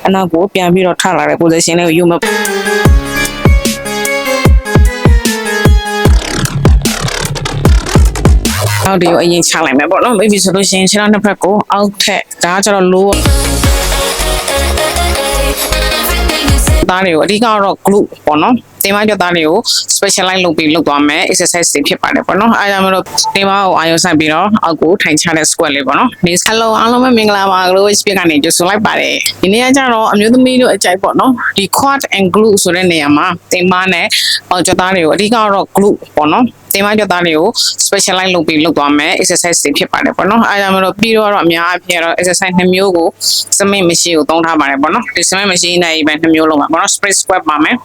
အနောက်ကိုပြန်ပြီးတော့ထလာတဲ့ position လေးကိုယူမယ်နောက်ဒီကိုအရင်ချလိုက်မယ်ပေါ့နော် maybe ဆိုလို့ရှိရင်ခြေထောက်နှစ်ဖက်ကိုအောက်ထက်ဒါကကျတော့ low သားတွေကိုအဓိကတော့ glute ပေါ့နော်တင်မပြသားတွေကို specialize လုပ်ပြီးလုပ်သွားမယ် exercise တွေဖြစ်ပါတယ်ပေါ့နော်အားကြောင့်မလို့တင်မကိုအာရုံစိုက်ပြီးတော့အောက်ကိုထိုင်ချတဲ့ squat လေးပေါ့နော်ဒီ hello အားလုံးပဲမင်္ဂလာပါ Glow Speak ကနေကြိုဆိုလိုက်ပါတယ်ဒီနေ့ကကျတော့အမျိုးသမီးတို့အကြိုက်ပေါ့နော်ဒီ quad and glute ဆိုတဲ့နေရာမှာတင်မနဲ့ပြသားတွေကိုအဓိကတော့ glute ပေါ့နော်တင်မပြသားတွေကို specialize လုပ်ပြီးလုပ်သွားမယ် exercise တွေဖြစ်ပါတယ်ပေါ့နော်အားကြောင့်မလို့ပြီးတော့အများအပြားတော့ exercise 2မျိုးကိုစမိတ်မရှိကိုသုံးထားပါတယ်ပေါ့နော်ဒီစမိတ်မရှိနိုင်ပဲ2မျိုးလုံးပါပေါ့နော် split squat ပါမယ်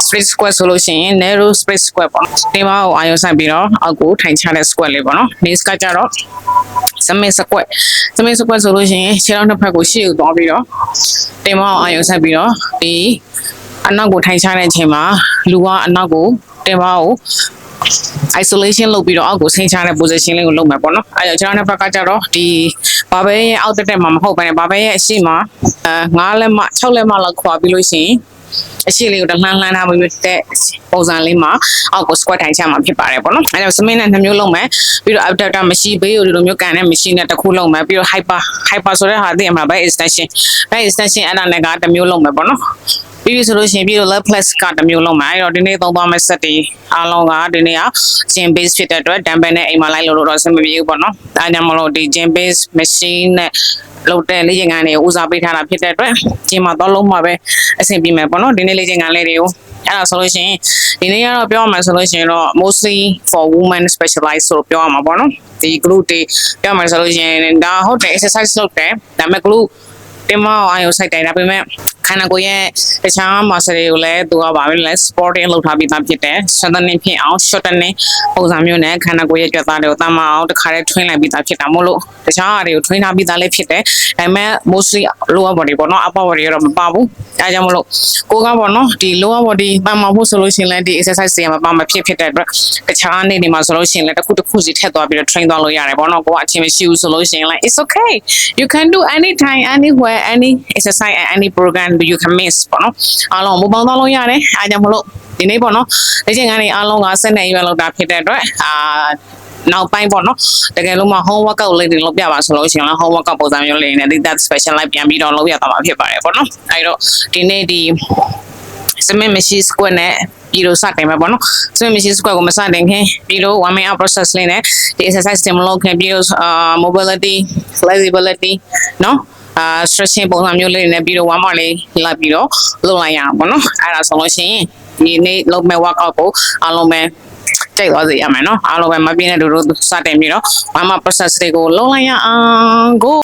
split squat ဆိုလို့ရှိရင် narrow split squat ပေါ့နော်တင်မကိုအာရုံစိုက်ပြီးတော့အောက်ကိုထိုင်ချတဲ့ squat လေးပေါ့နော်ဒီ squat ကျတော့စမိတ် squat ဆိုလို့ရှိရင်ခြေထောက်နှစ်ဖက်ကိုရှေ့ကိုသွားပြီးတော့တင်မကိုအာရုံစိုက်ပြီးတော့ဒီအနောက်ကိုထိုင်ချတဲ့အချိန်မှာလူကအနောက်ကိုတင်မကို isolation လုပ်ပြီးတော့အောက်ကိုဆင်းချတဲ့ position လေးကိုလုပ်မယ်ပေါ့နော်အဲဒါကျွန်တော်တို့ဘက်ကကျတော့ဒီဘာပဲရဲ့အောက်တက်မှာမဟုတ်ဘဲနဲ့ဘာပဲရဲ့အရှိမှာ9လက်မ6လက်မလောက်ခွာပြီးလို့ရှိရင်အရှိလေးကိုလှမ်းထားပြီးတဲ့ပုံစံလေးမှာအောက်ကို squat ထိုင်ချမှာဖြစ်ပါတယ်ပေါ့နော်အဲဒါစမင်းနဲ့2မျိုးလုပ်မယ်ပြီးတော့ abductor မရှိဘေးကိုဒီလိုမျိုးကန်တဲ့ machine နဲ့တစ်ခုလုပ်မယ်ပြီးတော့ hyper ဆိုတဲ့ဟာသိရမှာ back extension အဲ့ဒါနဲ့ကတစ်မျိုးလုပ်မယ်ပေါ့နော်ပြီးဆိုလို့ရှိရင်ပြီးတော့ leg press ကတစ်မျိုးလုံးမှာအဲ့တော့ဒီနေ့သုံးသွားမယ့် set တွေအားလုံးကဒီနေ့က gym base ဖြစ်တဲ့အတွက် dumbbell နဲ့အိမ်မှာလိုက်လို့တော့အဆင်မပြေဘူးပေါ့နော်ဒါကြောင့်မလို့ဒီ gym base machine နဲ့လုပ်တဲ့လေ့ကျင့်ခန်းတွေကိုဦးစားပေးထားတာဖြစ်တဲ့အတွက် gym မှာတော့လုံးမှာပဲအဆင်ပြေမယ်ပေါ့နော်ဒီနေ့လေ့ကျင့်ခန်းလေးတွေကိုအဲ့ဒါဆိုလို့ရှိရင်ဒီနေ့ကတော့ပြောရမှာဆိုလို့ရှိရင်တော့ mostly for women specialized ဆိုပြောရမှာပေါ့နော်ဒီ glute တွေပြောရမှာဆိုလို့ရှိရင်ဒါဟုတ်တယ် exercise လုပ်တယ်ဒါပေမဲ့ glute တင်မအောင်အာရုံစိုက်တိုင်းဒါပေမဲ့ခန္ဓာကိုယ်ရဲ့တခြား muscle တွေကိုလည်းသူကပါပဲလဲ sporting လုပ်ထားပြီးသားဖြစ်တယ် strengthening ဖြစ်အောင် shortening ပုံစံမျိုးနဲ့ခန္ဓာကိုယ်ရဲ့ကြွက်သားတွေကိုတမ်းမအောင်တစ်ခါတည်း train လိုက်ပြီးသားဖြစ်တာမို့လို့တခြားအရာတွေကို train ထားပြီးသားလည်းဖြစ်တယ်ဒါပေမဲ့ mostly lower body ပေါ့နော် upper body တော့မပါဘူးအဲကြောင့်မလို့ကိုကပေါ့နော်ဒီ lower body တမ်းမဖို့ဆိုလို့ရှိရင်လည်းဒီ exercise တွေကမပါမဖြစ်တဲ့အတွက်တခြားနေ့တွေမှာဆိုလို့ရှိရင်လည်းတစ်ခုစီထည့်သွားပြီးတော့ train သွားလို့ရတယ်ပေါ့နော်ကိုကအချင်းမရှိဘူးဆိုလို့ရှိရင် like it's okay you can do anytime anywhere any exercise and any program you can miss ပေါ့နော်အားလုံးမပေါင်းသွားလို့ရတယ်အားကြောင့်မလို့ဒီနေ့ပေါ့နော်လေ့ကျင့်ခန်းတွေအားလုံးကစနေရွယ်လောက်တာဖြစ်တဲ့အတွက်နောက်ပိုင်းပေါ့နော်တကယ်လို့မှ home workout လေးတွေလုပ်ပြပါဆိုလို့ရှိရင် home workout ပုံစံမျိုးလေးနဲ့ that special live ပြန်ပြီးတော့လုပ်ရတာမှာဖြစ်ပါတယ်ပေါ့နော်အဲ့တော့ဒီနေ့ဒီစမင်းမရှိ squat နဲ့ပြီးတော့စတင်မှာပေါ့နော်စမင်းမရှိ squat ကိုမစတင်ခင်ပြီးတော့ one minute process လေးနဲ့ဒီ exercise တွေမလုပ်ခင်ပြီးတော့ mobility flexibility နော်stretching ပုံစံမျိုးလေးနဲ့ပြီးတော့ one more လေးလိုက်ပြီးတော့လုပ်လိုက်ရအောင်ပေါ့နော်အဲ့ဒါဆိုလို့ရှိရင်ဒီနေ့လုပ်မဲ့ workout ကိုအားလုံးပဲကြိုက်သွားစေရမယ်နော်အားလုံးပဲမပြင်းတဲ့တို့စတင်ပြီးတော့ one more process တွေကိုလုပ်လိုက်ရအောင် go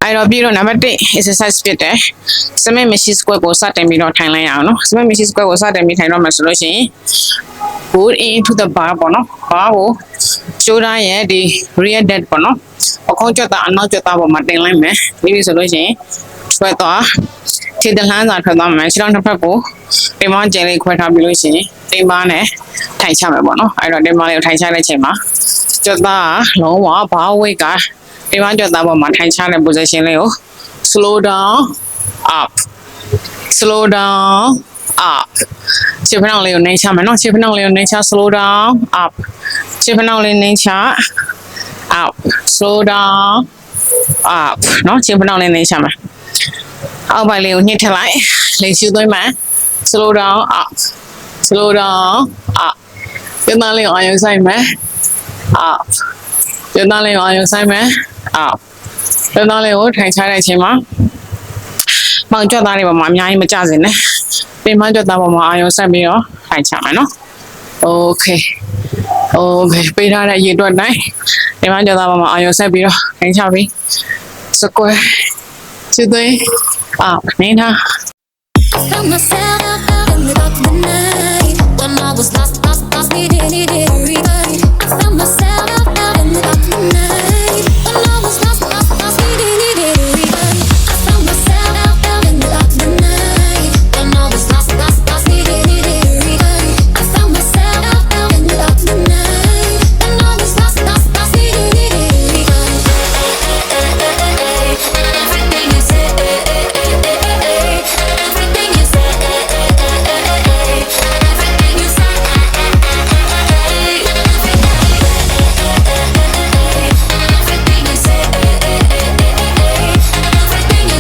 အဲ့တော့ပြီးတော့ number 1 exercise ဖြစ်တယ် cement machine square ကိုစတင်ပြီးတော့ထိုင်လိုက်ရအောင်နော် cement machine square ကိုစတင်ပြီးထိုင်တော့မှဆိုလို့ရှိရင် go into the bar ပေါ့နော် bar ကို shoulder ရဲ့ဒီ rear dead ပေါ့နော်ပခုံးကြွတာအနောက်ကြွတာပေါ်မှာတင်လိုက်မယ်ပြီးပြီဆိုလို့ရှိရင်ထွက်သွားခြေတလှမ်းစာထွက်သွားမယ်ခြေထောက်တစ်ဖက်ကိုတင်မကျဲလေးခွဲထားပြီးလို့ရှိရင်တင်မနဲ့ထိုင်ချမယ်ပေါ့နော်အဲ့တော့တင်မလေးကိုထိုင်ချတဲ့အချိန်မှာကြွတာလုံးဝဘာဝိတ်ကတင်မကြွတာပေါ်မှာထိုင်ချတဲ့ position လေးကို slow down up slow down up ခြေဖက်နှောက်လေးကိုနှိမ့်ချမယ်နော်ခြေဖက်နှောက်လေးကိုနှိမ့်ချ slow down up ခြေဖက်နှောက်လေးနှိမ့်ချ up slow down up နော်ခြေဖက်နှောက်လေးနှိမ့်ချမယ်အောက်ပိုင်းလေးကိုညှစ်ထည့်လိုက်လေရှူသွင်းမယ် slow down up slow down up ပြန်သားလေးကိုအာရုံစိုက်မယ် up ပြန်သားလေးကိုအာရုံစိုက်မယ် up ပြန်သားလေးကိုထိုင်ချတဲ့အချိန်မှာမောင်ကြွသားတွေပေါ်မှာအများကြီးမကျစင်နဲ့ပြင်မကြွသားပေါ်မှာအာရုံစိုက်ပြီးတော့ထိုင်ချမယ်နော် okay okay ပေးထားတဲ့ရေတွက်တိုင်းပြင်မကြွသားပေါ်မှာအာရုံစိုက်ပြီးတော့ထိုင်ချပြီး square ခြေသွင်း up နေတာ Found myself out in the dark of the night when I was lost, needed a revive. I found myself out in the dark of the night when I was lost, needed a revive. I found myself out in the dark of the night when I was lost, needed a revive. I found myself out in the dark of the night when I was lost, needed a revive. Everything you say. Everything you say, everything you say, everything you say, everything you say, everything you say, everything you say, everything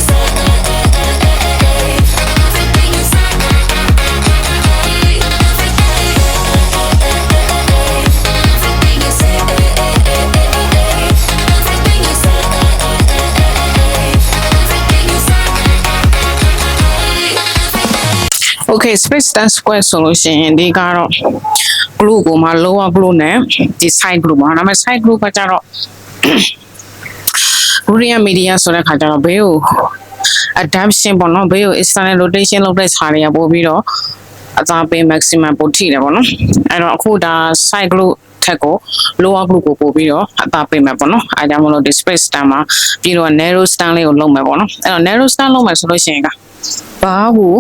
you say, okay space dance square ဆိုလို့ရှိရင်ဒီကတော့ glue ကိုမှ lower glue နဲ့ဒီ side glue မှာဒါပေမဲ့ side glue ကကြတော့ Korean media ဆိုတဲ့ခါကျတော့ဘေးကို adaptation ပေါ့နော်ဘေးကို external rotation လုပ်တဲ့ခြားတွေကပို့ပြီးတော့အသာပေး maximum ပို့ထိတယ်ပေါ့နော်အဲ့တော့အခုဒါ side glue ထက်ကို lower glue ကိုပို့ပြီးတော့အသာပေးမယ်ပေါ့နော်အဲဒါမှမဟုတ် space stand မှာပြီးတော့ narrow stand လေးကိုလုပ်မယ်ပေါ့နော်အဲ့တော့ narrow stand လုပ်မယ်ဆိုလို့ရှိရင်ကဘာကို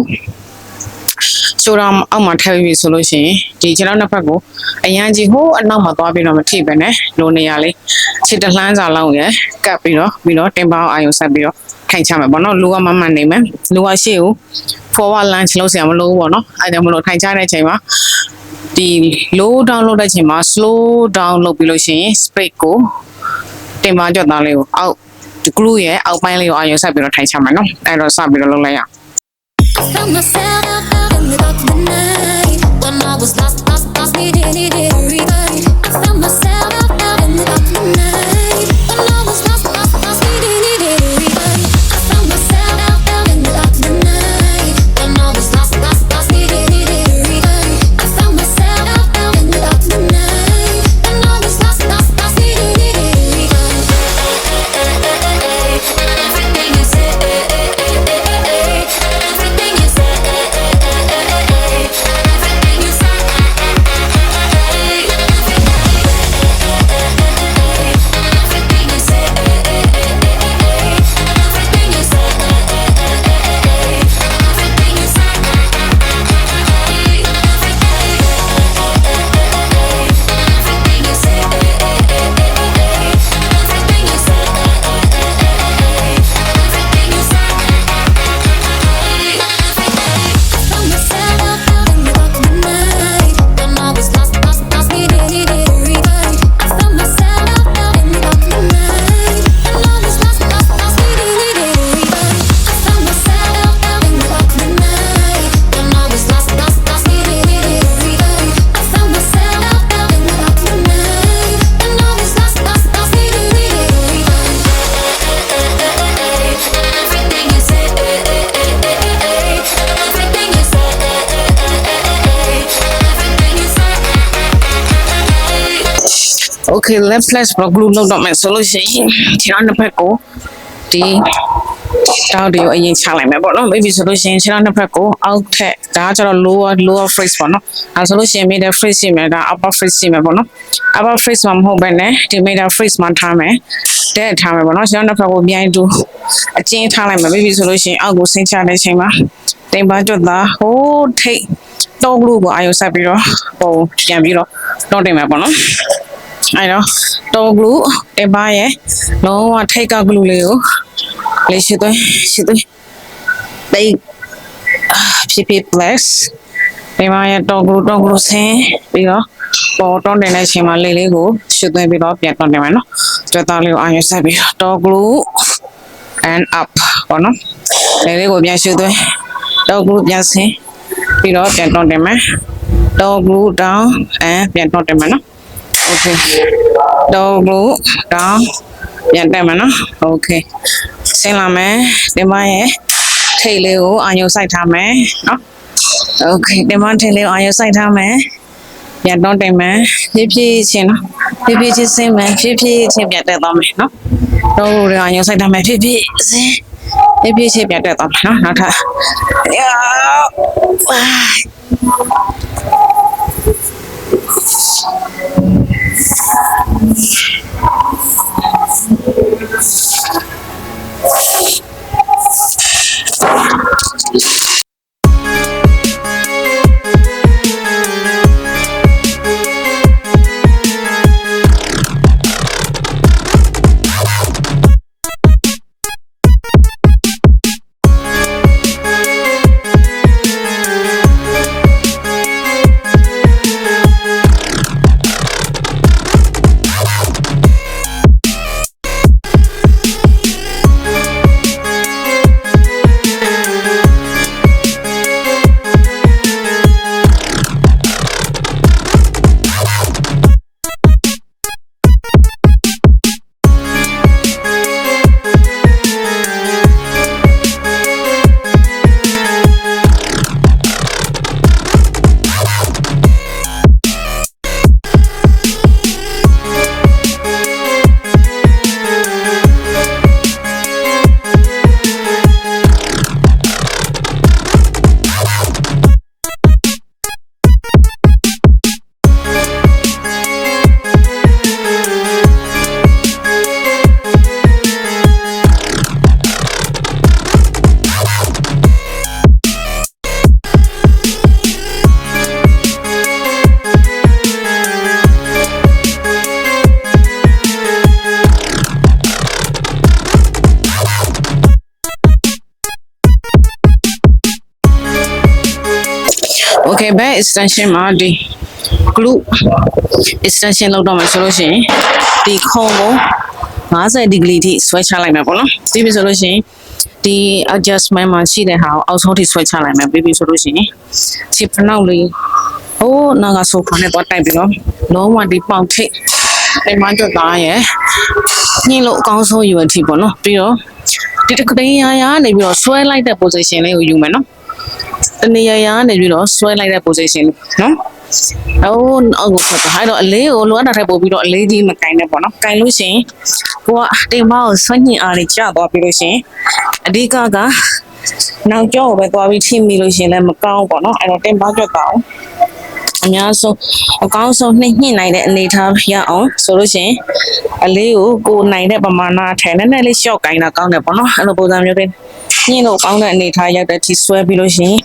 ဆိုတော့အောက်မှာထည့်ပြီးဆိုလို့ရှိရင်ဒီခြေထောက်နှစ်ဖက်ကိုအရန်ကြီးဟိုးအနောက်မှာသွားပြီးတော့မထိပဲနဲ့လိုနေရလေးခြေတလှမ်းစာလောက်ရယ်ကပ်ပြီးတော့တင်ပေါင်းအာယုံဆက်ပြီးတော့ထိုင်ချမယ်ပေါ့နော်လူကမမှန်နေမယ်လူကရှေ့ကို forward lunge လုပ်စရာမလိုဘူးပေါ့နော်အဲဒါမလို့ထိုင်ချတဲ့အချိန်မှာဒီ low down လုပ်တဲ့အချိန်မှာ slow down လုပ်ပြီးလို့ရှိရင် speed ကိုတင်ပေါင်းကြွသားလေးကိုအောက် glue ရဲ့အောက်ပိုင်းလေးကိုအာယုံဆက်ပြီးတော့ထိုင်ချမယ်နော်အဲတော့စပြီးတော့လုပ်လိုက်ရအောင်I found myself out in the dark of the night when I was lost, needed a revive. I found myself out in the dark of the night when I was lost, needed a revive. I found myself out in the dark of the night when I was lost, needed a revive. I found myself out in the dark of the night when I was lost, needed a revive. Everything you say. Everything you say, everything you say, okay left flash block glue လုပ်တော့မယ်ဆိုလို့ရှိရင်ခြေထောက်နှစ်ဖက်ကို ဒီတောက်တွေကိုအရင်ချလိုက်မယ်ပေါ့နော် maybe ဆိုလို့ရှိရင်ခြေထောက်နှစ်ဖက်ကိုအောက်ထက်ဒါကကျတော့ lower phrase ပေါ့နော်အဲဆိုလို့ရှိရင် middle phrase ရှိမယ်ဒါ upper phrase ရှိမယ်ပေါ့နော် upper phrase မှာမဟုတ်ဘဲနဲ့ဒီ middle phrase မှာထားမယ်တဲ့ထားမယ်ပေါ့နော်ခြေထောက်နှစ်ဖက်ကိုပြန်တူအကျဉ်းထားလိုက်မယ် maybe ဆိုလို့ရှိရင်အောက်ကိုဆင်းချတဲ့အချိန်မှာတင်ပါကြွတာဟိုးထိတ်တော့လို့ကိုအာရုံစိုက်ပြီးတော့ဟိုပြန်ပြီးတော့တော့တင်မယ်ပေါ့နော်အဲ့တော့တော့ဂလူတင်ပါရဲ့လုံးဝထိတ်ကဂလူလေးကိုလေးရှိသွင်းတိတ်ဖြစ် plus ဒီမှာရတော့ဂလူဆင်းပြီးတော့ပေါ်တော့တင်တဲ့အချိန်မှာလေးလေးကိုရှိသွင်းပြီးတော့ပြန်တော့တင်မယ်နော်ကြွတာလေးကိုအာရုံစိုက်ပြီးတော့ဂလူ and up ပေါ့နော်လေးလေးကိုပြန်ရှိသွင်းတော့ဂလူပြန်ဆင်းပြီးတော့ပြန်တော့တင်မယ်တော့ဂလူ down and ပြန်တော့တင်မယ်နော် okay တော့ဂလူ down ပြန်တက်မယ်နော် okay ဆင်းလာမယ်ဒီမှာရဲ့ထိတ်လေးကိုအာရုံစိုက်ထားမယ်နော် okay ဒီမှာထိတ်လေးကိုအာရုံစိုက်ထားမယ်ပြန်တော့တင်မယ်ဖြည်းချင်းနော်ဖြည်းချင်းဆင်းမယ်ဖြည်းချင်းပြန်တက်သွားမယ်နော်တော့ဂလူအာရုံစိုက်ထားမယ်ဖြည်းဆင်းဖြည်းချင်းပြန်တက်သွားမယ်နော်နောက်ထပ် okay back extension မှာဒီ glue extension လောက်တော့မှဆိုလို့ရှိရင်ဒီခုံကို50 degree ထိဆွဲချလိုက်မယ်ပေါ့နော်ပြီးပြီဆိုလို့ရှိရင်ဒီ adjustment မှာရှိတဲ့ဟာကိုအောက်ဆုံးထိဆွဲချလိုက်မယ်ပြီးပြီဆိုလို့ရှိရင်ခြေဖနောက်လေးဟိုးနာကဆိုဖာနဲ့တော့တိုက်ပြီးတော့လုံးဝဒီပေါက်ထိတ်ဒီမှကြတာရဲ့ညှင်းလို့အကောင်းဆုံးယူအထိပေါ့နော်ပြီးတော့ဒီတစ်ခါရနေပြီးတော့ဆွဲလိုက်တဲ့ position လေးကိုယူမယ်နော်တနေရာနေပြီးတော့ဆွဲလိုက်တဲ့ position နော်အော်အောက်ကိုဆက်သွားအဲ့တော့အလေးကိုလိုအပ်တာထက်ပိုပြီးတော့အလေးကြီးမကင်နဲ့ပေါ့နော်ကင်လို့ရှိရင်ကိုကတင်မကိုဆွညင်အားလေးကျသွားပြီးလို့ရှိရင်အဓိကနောက်ကျောကိုပဲသွားပြီးထိမိလို့ရှိရင်လည်းမကောင်းပေါ့နော်အဲ့တော့တင်မကြွက်တော့အများဆုံးအကောင်းဆုံးနှိမ့်နိုင်တဲ့အနေထားရအောင်ဆိုလို့ရှိရင်အလေးကိုနိုင်တဲ့ပမာဏထဲနည်းနည်းလေးရှော့ကင်တာကောင်းတယ်ပေါ့နော်အဲ့လိုပုံစံမျိုးတွေညှင်းလို့ကောင်းတဲ့အနေထားရောက်တဲ့ထိဆွဲပြီးလို့ရှိရင်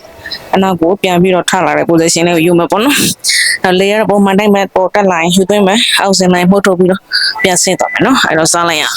အနောက်ကိုပြန်ပြီးတော့ထလာတဲ့ position လေးကိုယူမယ်ပေါ့နော်။ဒါ layer ပုံမှန်တိုင်းပဲပေါ်တက်လာရင်ယူသွင်းမယ်။အောက်စင်လိုက်မှုတ်ထုတ်ပြီးတော့ပြန်ဆင်းသွားမယ်နော်။အဲ့တော့စားလိုက်ရအောင်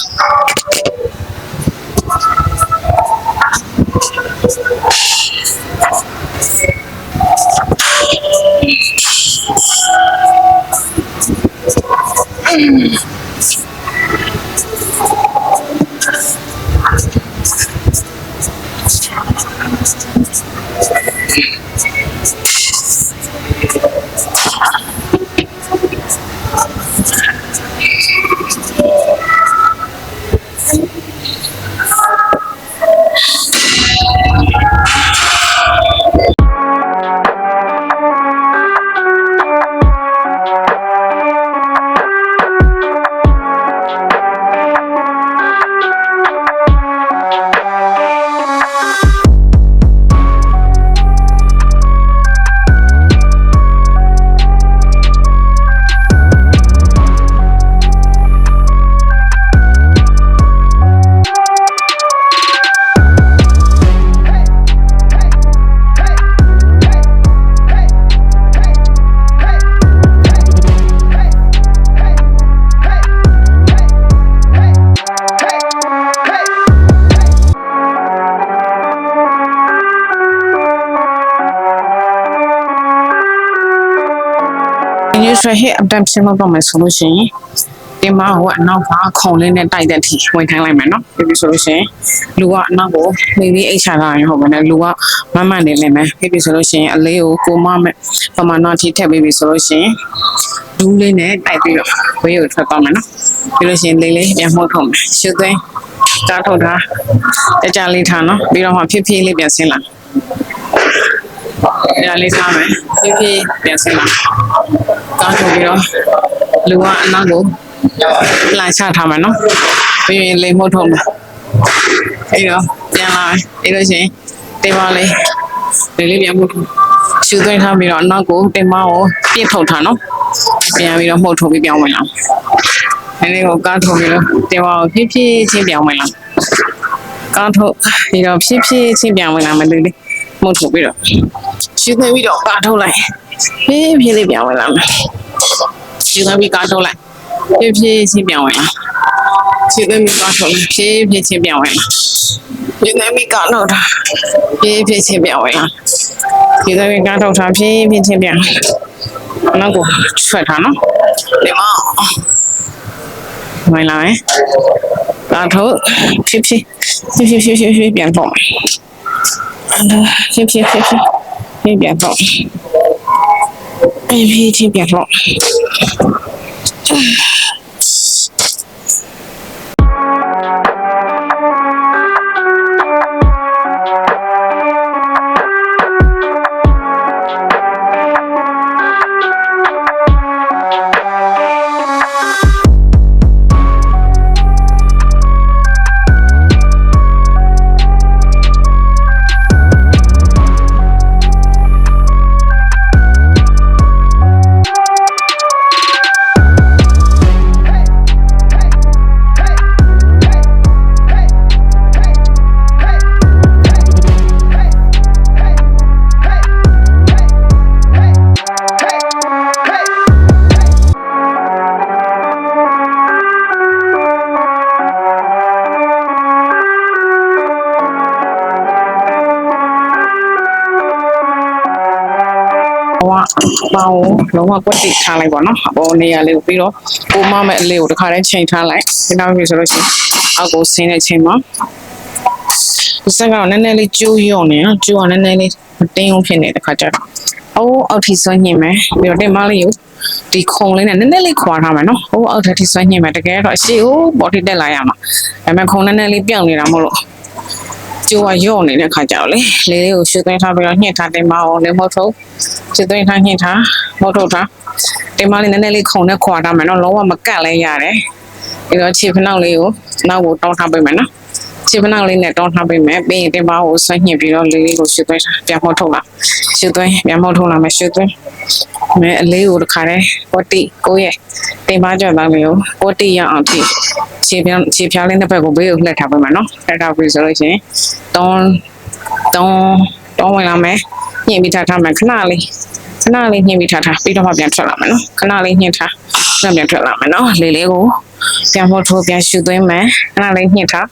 ဒီဆွဲဟစ်အတက်ဖြစ်လို့တော့မယ်ဆိုလို့ရှိရင်ဒီမှာဟိုအနောက်ကခုံလေးနဲ့တိုက်တဲ့ထိဝင်ထိုင်းလိုက်မယ်နော်ပြီးဆိုလို့ရှိရင်လူကအနောက်ကိုမိမိအိတ်ချလာရင်ဟုတ်ပါနဲ့လူကမမနေလိမ့်မယ်ပြီးဆိုလို့ရှိရင်အလေးကိုကိုမမဲ့ပမာဏထိထည့်ပြီးဆိုလို့ရှိရင်ဒူးလေးနဲ့တိုက်ပြီးတော့ဝေးကိုထွက်သွားမယ်နော်ပြီးလို့ရှိရင်လေးလေးပြန်မှုတ်ထုံးမယ်ရှုသွင်းတားထုတ်တာကြလေးထားနော်ပြီးတော့မှဖြည်းဖြည်းလေးပြန်ဆင်းလာဒါလေးထားမယ်ဖြည်းဖြည်းပြန်ဆင်းလာတားထုတ်ပြီးတော့လူကအနောက်ကိုလမ်းချထားမယ်နော်ပြီးရင်လေးမှုတ်ထုံးမယ်အဲ့တော့ပြန်လာအဲ့လို့ရှိရင်တင်ပါလေးလေးပြန်မှုတ်ထုံးရှုသွင်းထားပြီးတော့အနောက်ကိုတင်ပါကိုပြစ်ထုတ်ထားနော်ပြန်ပြီးတော့မှုတ်ထုံးပြီးပြောင်းဝင်လာဒီနေ့ကိုကားထုတ်ပြီးတော့တင်ပါကိုဖြည်းဖြည်းချင်းပြောင်းဝင်လာကားထုတ်ပြီးတော့ဖြည်းဖြည်းချင်းပြောင်းဝင်လာမယ်လေးမှုတ်ထုတ်ပြီးတော့ရှုသွင်းပြီးတော့ကားထုတ်လိုက်ဖြည်းဖြည်းလေးပြောင်းဝင်လာမယ်ရှုသွင်းပြီးကားထုတ်လိုက်ဖြည်းဖြည်းချင်းပြောင်းဝင်လာရှုသွင်းပြီးကားထုတ်လိုက်ဖြည်းဖြည်းချင်းပြောင်းဝင်လာရှုသွင်းပြီးကားထုတ်တာဖြည်းဖြည်းချင်းပြောင်းဝင်လာရှုသွင်းပြီးကားထုတ်တာဖြည်းဖြည်းချင်းပြောင်းနောက်ကိုထွက်ထားနော်ဒီမှာဝင်လာမယ်ကားထုတ်ဖြည်းဖြည်းပြန်တော့ဖြည်းဖြည်းပြန်တော့ဖြည်းဖြည်းပြန်တော့ပေါင်းလုံးဝကွက်တိထားလိုက်ပါနော်အပေါ်နေရာလေးကိုပြီးတော့ကိုမမဲ့အလေးကိုတစ်ခါတည်းချိန်ထားလိုက်ဒီနောက်ပြီဆိုလို့ရှိရင်အောက်ကိုဆင်းတဲ့ချိန်မှာဒီစက်ကတော့နည်းနည်းလေးကျိုးရော့နေနော်ကျိုးကနည်းနည်းလေးမတင်းအောင်ဖြစ်နေတဲ့ခါကျတော့အောက်ထိဆွဲညှင်မယ်ပြီးတော့တင်မလေးကိုဒီခုံလေးနဲ့နည်းနည်းလေးခွာထားမယ်နော်အောက်ထိဆွဲညှင်မယ်တကယ်တော့အရှိကိုပေါ်ထိတက်လာရမှာဒါပေမဲ့ခုံနည်းနည်းလေးပြောင်းနေတာမဟုတ်လို့ကျိုးကရော့နေတဲ့ခါကျတော့လေလေးလေးကိုရှုသွင်းထားပြီးတော့ညှစ်ထားတင်မအောင်လေးမဟုတ်ထုတ်ရှုသွင်းထားညှစ်ထားမဟုတ်ထုတ်ထားတင်မလေးနည်းနည်းလေးခုံနဲ့ခွာထားမယ်နော်လုံးဝမကတ်လဲရတယ်ပြီးတော့ခြေဖနှောက်လေးကိုနောက်ကိုတောင်းထားပေးမယ်နော်ခြေဖနှောက်လေးနဲ့တောင်းထားပေးမယ်ပြီးရင်တင်မကိုဆွဲညှစ်ပြီးတော့လေးလေးကိုရှုသွင်းထားပြန်မဟုတ်ထုတ်လာရှုသွင်းပြန်မဟုတ်ထုတ်လာမယ်ရှုသွင်းမယ်အလေးကိုတစ်ခါတည်းကိုတိကိုရဲ့တင်မကြော်သားလေးကိုကိုတိရအောင်ထိခြေဖြားလေးတစ်ဖက်ကိုဘေးကိုလှည့်ထားပေးမယ်နော်လှည့်ထားပြီးဆိုလို့ရှိရင်တောင်းဝင်လာမယ်ညှိပြီးထားမယ်ခဏလေးညှိပြီးထားပြီးတော့မှပြန်ထွက်လာမယ်နော်ခဏလေးညှိထားပြန်ထွက်လာမယ်နော်လေးလေးကိုပြန်ဖို့ထိုးပြန်ရှူသွင်းမယ်ခဏလေးညှိထား